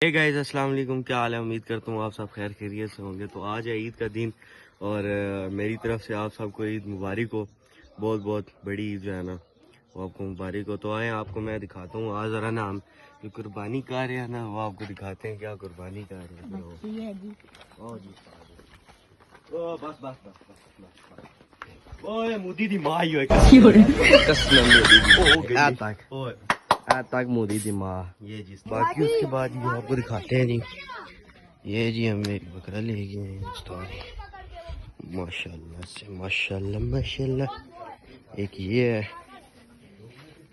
Hey guys, अस्सलाम वालेकुम। क्या हाल है? उम्मीद करता हूँ आप सब खैर खैरियत से होंगे। तो आज है ईद का दिन और मेरी तरफ से आप सबको ईद मुबारक हो। बहुत बहुत बड़ी ईद जो है ना वो आपको मुबारक हो। तो आए आपको मैं दिखाता हूँ आज ज़रा ना हम जो कुर्बानी कर रहे हैं ना वो आपको दिखाते हैं क्या कुर्बानी कर रहे हैं। ओ जी ओ बस बस बस बस बस बस। ओए मोदी दी माँ ही है कसम तक मोदी दी माँ ये जी। बाकी उसके बाद ये आपको दिखाते हैं जी। ये जी हम मेरी बकरा ले गए हैं उस्ताद, माशाल्लाह से माशाल्लाह माशाल्लाह। एक ये है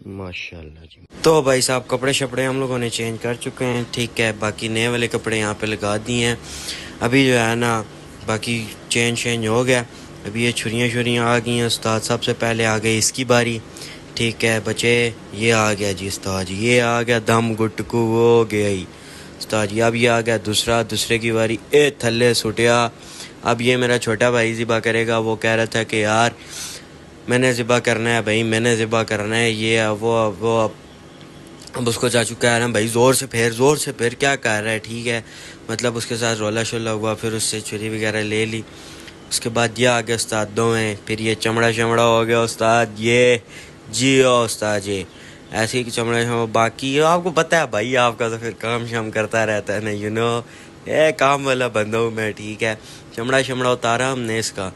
माशाल्लाह जी। तो भाई साहब कपड़े शपड़े हम लोगों ने चेंज कर चुके हैं, ठीक है। बाकी नए वाले कपड़े यहाँ पे लगा दिए हैं। अभी जो है ना बाकी चेंज हो गया। अभी ये छुरियाँ आ गई हैं उस्ताद। सबसे पहले आ गई इसकी बारी, ठीक है बच्चे। ये आ गया जी उस्ताद, ये आ गया दम गुटकू, वो हो गया ही उस्ताद जी। अब ये आ गया दूसरे की बारी। ए थल्ले सुटिया। अब ये मेरा छोटा भाई ज़िबा करेगा। वो कह रहा था कि यार मैंने ज़िबा करना है भाई, मैंने ज़िबा करना है, ये वो अब उसको चाचू कह रहे हैं भाई ज़ोर से फिर क्या कर रहा है, ठीक है। मतलब उसके साथ रोला शोला हुआ, फिर उससे छुरी वगैरह ले ली। उसके बाद ये आ गया उस्ताद दो में, फिर ये चमड़ा हो गया उस्ताद। ये जी उस्ताद जी ऐसे ही चमड़ा। बाकी आपको पता है भाई आपका तो फिर काम शाम करता रहता है ना, ये काम वाला बंदा हूँ मैं, ठीक है। चमड़ा उतारा हमने इसका,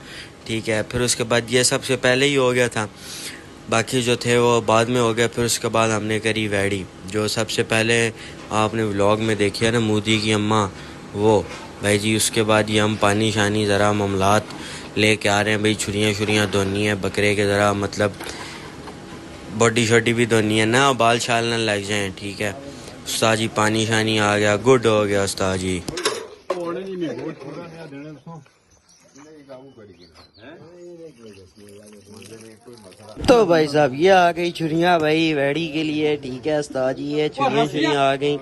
ठीक है। फिर उसके बाद ये सबसे पहले ही हो गया था, बाकी जो थे वो बाद में हो गया। फिर उसके बाद हमने करी वैडी, जो सबसे पहले आपने व्लॉग में देखी है ना मोदी की अम्मा, वो भाई जी। उसके बाद ये हम पानी शानी ज़रा मामलात लेके आ रहे हैं भाई। छुरियाँ धोनी है बकरे के, ज़रा मतलब बॉडी शॉडी भी धोनी है ना, बाल शाल ना लग जाएं, ठीक है। उस्ताद जी पानी शानी आ गया, गुड हो गया उस्ताद जी। तो भाई साहब ये आ गई छुरियाँ भाई वैड़ी के लिए, ठीक है उस्ताद जी। ये छुरियाँ आ गई।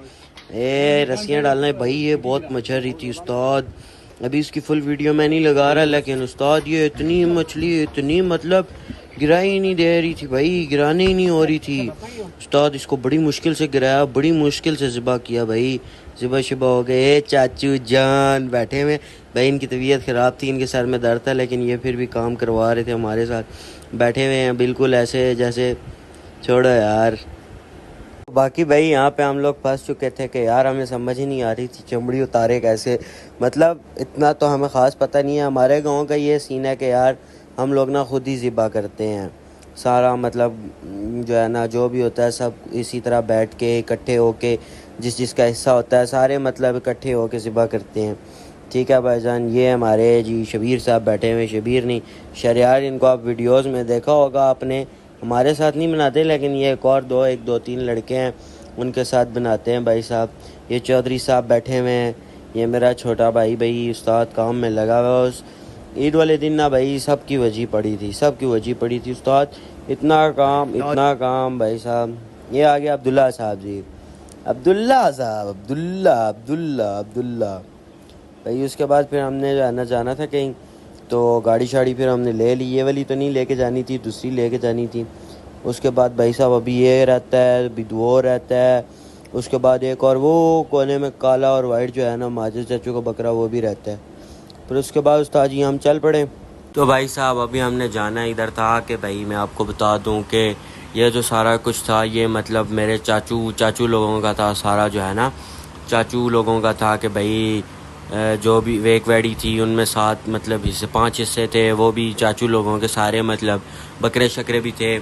ए रस्सियाँ डालना है भाई, ये बहुत मचल रही थी उस्ताद। अभी इसकी फुल वीडियो मैं नहीं लगा रहा, लेकिन उस्ताद ये इतनी मछली इतनी मतलब गिरा ही नहीं दे रही थी भाई, गिराने ही नहीं हो रही थी उस्ताद। इसको बड़ी मुश्किल से गिराया, बड़ी मुश्किल से ज़िबा किया भाई। ज़िबा हो गए। चाचू जान बैठे हुए भाई, इनकी तबीयत ख़राब थी, इनके सर में दर्द था, लेकिन ये फिर भी काम करवा रहे थे हमारे साथ। बैठे हुए हैं बिल्कुल ऐसे जैसे छोड़ो यार। बाकी भाई यहाँ पे हम लोग फंस चुके थे कि यार हमें समझ ही नहीं आ रही थी चमड़ी उतारे कैसे। मतलब इतना तो हमें ख़ास पता नहीं है। हमारे गांव का ये सीन है कि यार हम लोग ना खुद ही ज़िबा करते हैं सारा, मतलब जो है ना जो भी होता है सब इसी तरह बैठ के इकट्ठे होके, जिसका हिस्सा होता है सारे मतलब इकट्ठे होके ज़िबा करते हैं, ठीक है भाईजान। ये हमारे जी शबीर साहब बैठे हुए, शबीर नहीं शरियार, इनको आप वीडियोज़ में देखा होगा आपने। हमारे साथ नहीं बनाते, लेकिन ये एक दो तीन लड़के हैं उनके साथ बनाते हैं भाई साहब। ये चौधरी साहब बैठे हुए हैं। ये मेरा छोटा भाई उस्ताद काम में लगा हुआ। उस ईद वाले दिन ना भाई सबकी वजह पड़ी थी उस्ताद। इतना काम भाई साहब। ये आ गया अब्दुल्ला साहब जी, अब्दुल्ला भाई। उसके बाद फिर हमने जाना था कहीं, तो गाड़ी शाड़ी फिर हमने ले ली। ये वाली तो नहीं लेके जानी थी, दूसरी लेके जानी थी। उसके बाद भाई साहब अभी ये रहता है, अभी दो रहता है। उसके बाद एक और वो कोने में काला और वाइट जो है ना माजिद चाचू का बकरा, वो भी रहता है। फिर उसके बाद उस्ताद जी हम चल पड़े। तो भाई साहब अभी हमने जाना इधर था कि भाई मैं आपको बता दूं कि ये जो सारा कुछ था ये मतलब मेरे चाचू लोगों का था सारा, जो है ना चाचू लोगों का था कि भाई जो भी वेक वैडी थी उनमें 7 मतलब हिस्से 5 हिस्से थे, वो भी चाचू लोगों के सारे, मतलब बकरे शकरे भी थे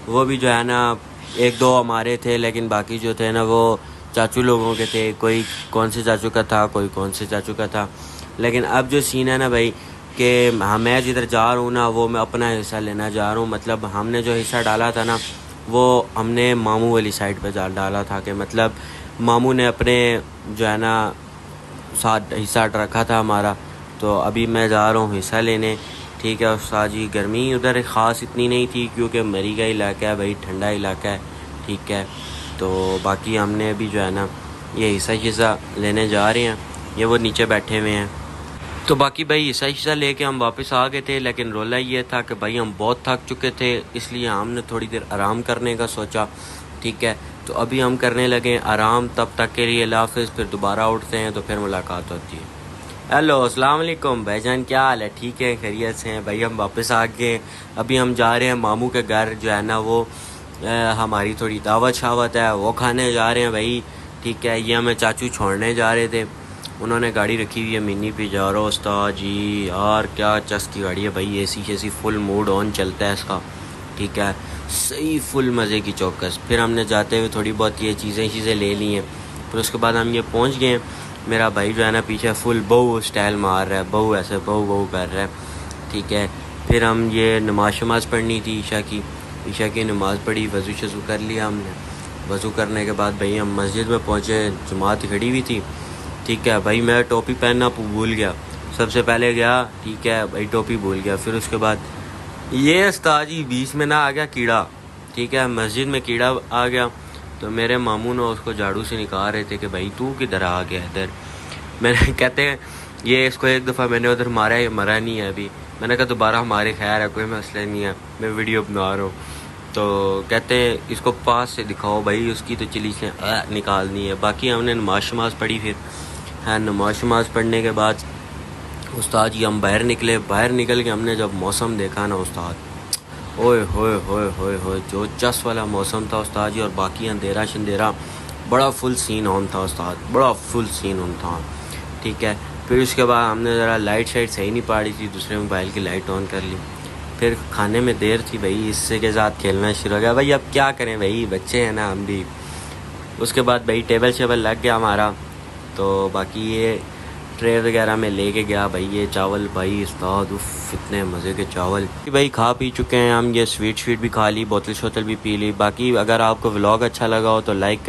वो भी, जो है ना 1-2 हमारे थे, लेकिन बाकी जो थे ना वो चाचू लोगों के थे। कोई कौन से चाचू का था, कोई कौन से चाचू का था। लेकिन अब जो सीन है ना भाई कि मैं जिधर जा रहा हूँ ना वो मैं अपना हिस्सा लेना जा रहा हूँ। मतलब हमने जो हिस्सा डाला था ना वो हमने मामू वाली साइड पे डाला था, कि मतलब मामू ने अपने जो है ना साथ हिस्सा रखा था हमारा। तो अभी मैं जा रहा हूँ हिस्सा लेने, ठीक है उस्ताद जी। गर्मी उधर ख़ास इतनी नहीं थी क्योंकि मरी का इलाका है भाई, ठंडा इलाका है, ठीक है। तो बाकी हमने अभी जो है ना ये हिस्सा लेने जा रहे हैं। ये वो नीचे बैठे हुए हैं। तो बाकी भाई हिस्सा लेके हम वापस आ गए थे, लेकिन रोला ये था कि भाई हम बहुत थक चुके थे, इसलिए हमने थोड़ी देर आराम करने का सोचा, ठीक है। तो अभी हम करने लगे आराम, तब तक के लिए अल्लाह हाफ़िज़। फिर दोबारा उठते हैं तो फिर मुलाकात होती है। हेलो अस्सलाम वालेकुम भाईजान, क्या हाल है? ठीक है, खैरियत से हैं भाई। हम वापस आ गए। अभी हम जा रहे हैं मामू के घर, जो है ना वो हमारी थोड़ी दावत शावत है, वो खाने जा रहे हैं भाई। ठीक है, ये हमें चाचू छोड़ने जा रहे थे, उन्होंने गाड़ी रखी हुई है मिनी पे। जा रहा उस्ताद जी, यार क्या चस की गाड़ी है भाई, एसी शेसी फुल मूड ऑन चलता है इसका। ठीक है, सही फुल मज़े की चौकस। फिर हमने जाते हुए थोड़ी बहुत ये चीज़ें ले ली हैं। फिर उसके बाद हम ये पहुँच गए। मेरा भाई जो है ना पीछे फुल बहू स्टाइल मार रहा है, बहू ऐसे बहू कर रहा है। ठीक है, फिर हम ये नमाज़ पढ़नी थी ईशा की नमाज़ पढ़ी, वज़ू शज़ू कर लिया हमने। वज़ू करने के बाद भाई हम मस्जिद में पहुँचे, जमात खड़ी हुई थी। ठीक है भाई, मैं टोपी पहनना भूल गया, सबसे पहले गया। ठीक है भाई, टोपी भूल गया। फिर उसके बाद ये उस्ताद जी बीच में ना आ गया कीड़ा। ठीक है, मस्जिद में कीड़ा आ गया, तो मेरे मामू ने उसको झाड़ू से निकाल रहे थे कि भाई तू किधर आ गया इधर। मैंने कहते हैं ये इसको एक दफ़ा मैंने उधर मारा, ये मरा नहीं है अभी। मैंने कहा दोबारा हमारे खैर है, कोई मसला नहीं है, मैं वीडियो बना रहा हूँ। तो कहते हैं इसको पास से दिखाओ भाई, उसकी तो चिली से निकालनी है। बाकी हमने नमाज पढ़ी। फिर हाँ, नमाज पढ़ने के बाद उस्ताद जी हम बाहर निकले। बाहर निकल के हमने जब मौसम देखा ना उस्ताद, ओए होए होए होए होए, जो चस वाला मौसम था उस्ताद जी। और बाकी अंधेरा शंधेरा, बड़ा फुल सीन ऑन था उस्ताद, बड़ा फुल सीन ऑन था। ठीक है, फिर उसके बाद हमने ज़रा लाइट शाइट सही नहीं पाड़ी थी, दूसरे मोबाइल की लाइट ऑन कर ली। फिर खाने में देर थी भाई, इससे के साथ खेलना शुरू हो गया भाई। अब क्या करें भाई, बच्चे हैं ना हम भी। उसके बाद भाई टेबल शेबल लग गया हमारा। तो बाकी ये ट्रे वगैरह में लेके गया भाई, ये चावल भाई उस्ताद, उफ इतने मज़े के चावल भाई। खा पी चुके हैं हम, ये स्वीट भी खा ली, बोतल शोतल भी पी ली। बाकी अगर आपको व्लॉग अच्छा लगा हो तो लाइक